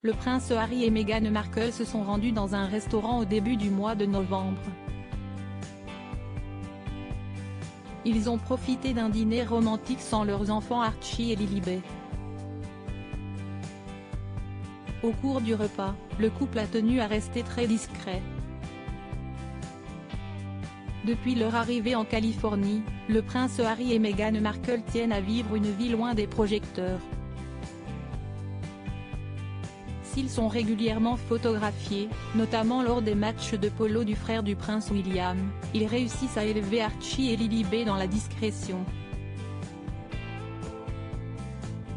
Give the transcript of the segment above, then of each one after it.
Le prince Harry et Meghan Markle se sont rendus dans un restaurant au début du mois de novembre. Ils ont profité d'un dîner romantique sans leurs enfants Archie et Lilibet. Au cours du repas, le couple a tenu à rester très discret. Depuis leur arrivée en Californie, le prince Harry et Meghan Markle tiennent à vivre une vie loin des projecteurs. S'ils sont régulièrement photographiés, notamment lors des matchs de polo du frère du prince William, ils réussissent à élever Archie et Lilibet dans la discrétion.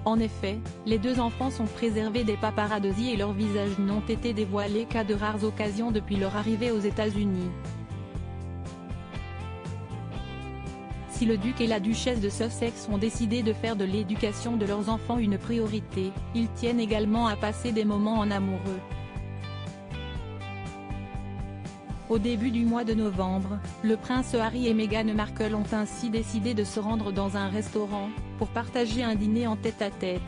En effet, les deux enfants sont préservés des paparazzis et leurs visages n'ont été dévoilés qu'à de rares occasions depuis leur arrivée aux États-Unis. Si le duc et la duchesse de Sussex ont décidé de faire de l'éducation de leurs enfants une priorité, ils tiennent également à passer des moments en amoureux. Au début du mois de novembre, le prince Harry et Meghan Markle ont ainsi décidé de se rendre dans un restaurant, pour partager un dîner en tête-à-tête.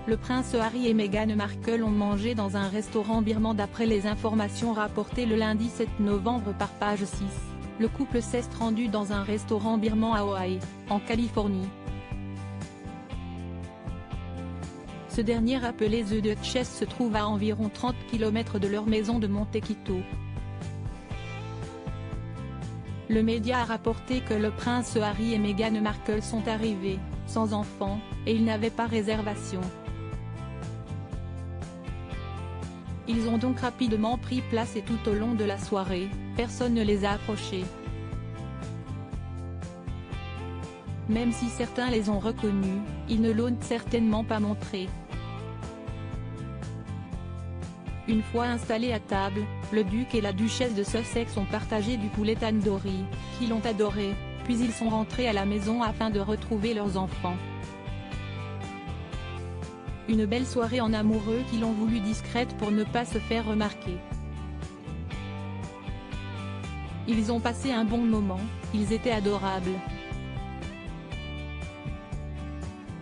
Le prince Harry et Meghan Markle ont mangé dans un restaurant birman d'après les informations rapportées le lundi 7 novembre par Page 6. Le couple s'est rendu dans un restaurant birman à Ojai, en Californie. Ce dernier appelé The Duchess se trouve à environ 30 km de leur maison de Montecito. Le média a rapporté que le prince Harry et Meghan Markle sont arrivés, sans enfants, et ils n'avaient pas réservation. Ils ont donc rapidement pris place et tout au long de la soirée, personne ne les a approchés. Même si certains les ont reconnus, ils ne l'ont certainement pas montré. Une fois installés à table, le duc et la duchesse de Sussex ont partagé du poulet tandoori, qu'ils ont adoré, puis ils sont rentrés à la maison afin de retrouver leurs enfants. Une belle soirée en amoureux qu'ils ont voulu discrète pour ne pas se faire remarquer. Ils ont passé un bon moment, ils étaient adorables.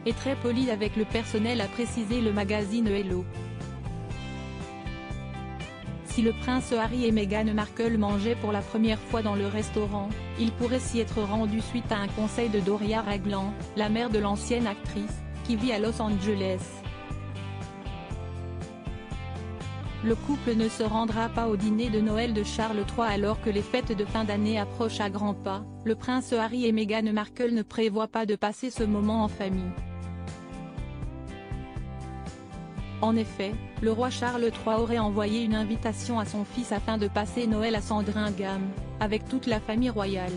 Et très polis avec le personnel, a précisé le magazine Hello. Si le prince Harry et Meghan Markle mangeaient pour la première fois dans le restaurant, ils pourraient s'y être rendus suite à un conseil de Doria Ragland, la mère de l'ancienne actrice, qui vit à Los Angeles. Le couple ne se rendra pas au dîner de Noël de Charles III alors que les fêtes de fin d'année approchent à grands pas. Le prince Harry et Meghan Markle ne prévoient pas de passer ce moment en famille. En effet, le roi Charles III aurait envoyé une invitation à son fils afin de passer Noël à Sandringham, avec toute la famille royale.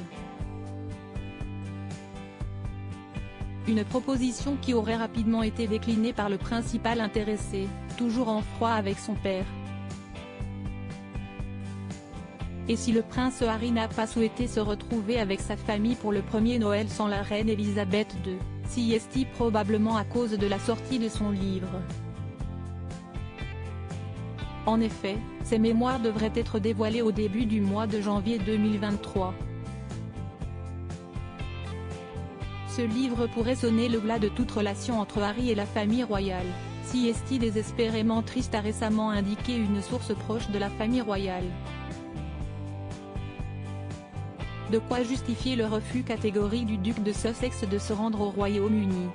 Une proposition qui aurait rapidement été déclinée par le principal intéressé, toujours en froid avec son père. Et si le prince Harry n'a pas souhaité se retrouver avec sa famille pour le premier Noël sans la reine Elisabeth II, s'y est-il probablement à cause de la sortie de son livre. En effet, ses mémoires devraient être dévoilées au début du mois de janvier 2023. Ce livre pourrait sonner le glas de toute relation entre Harry et la famille royale, si est désespérément triste, a récemment indiqué une source proche de la famille royale. De quoi justifier le refus catégorique du duc de Sussex de se rendre au Royaume-Uni.